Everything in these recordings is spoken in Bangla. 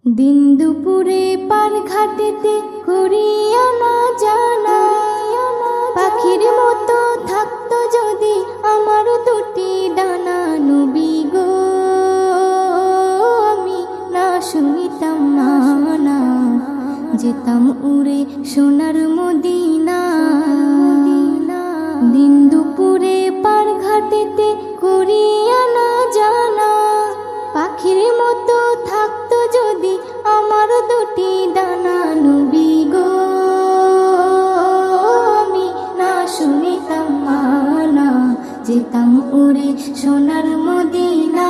দিন দুপুরে পার ঘাটেতে করিয়া না জানা, পাখির মতো থাকতো যদি আমার দুটি ডানা। নবী গো আমি না শুনিতাম মানা, যেতাম উড়ে সোনার মদিনা। দিন দুপুরে পার ঘাটেতে করিয়া না জানা, পাখির মতো থাকতো যদি আমার দুটি ডানা। নবী গো আমি না শুনিতাম মানা, যেতাম উড়ে সোনার মদিনা।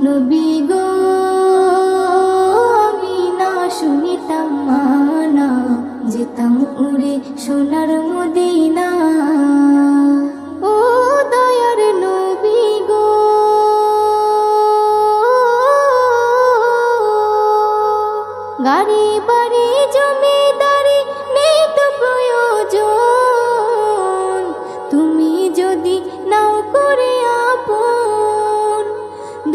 নবী গো আমি না শুনিতাম মানা, যেতাম উড়ে সোনার মদিনা। ও দয়ার নবী গো গাড়ি বাড়ি জমিদারি নেই তো প্রয়োজন, তুমি যদি নাও করে আপন।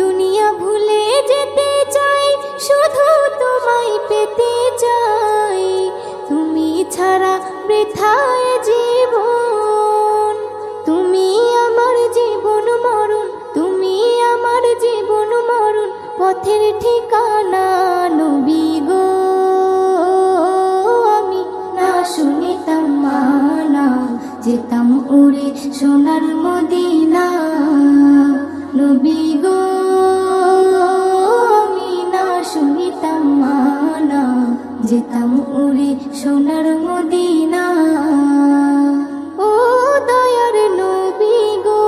দুনিয়া ভুলে যেতে চাই, শুধু তোমায় পেতে চাই, তুমি ছাড়া বৃথায় জীবন। তুমি আমার জীবন মরণ, তুমি আমার জীবন মরণ, পথের ঠিকানা। নবী গো আমি না শুনিতাম মানা, যেতাম উড়ে সোনার মদিনা। নবী গো আমি না শুনিতাম মানা, যেতাম উড়ে সোনার মদিনা। ও দয়ার নবী গো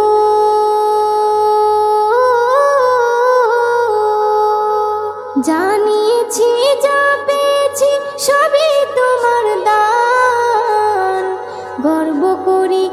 জানিয়েছি যা পেয়েছি সবই তোমার দান, গর্ব করি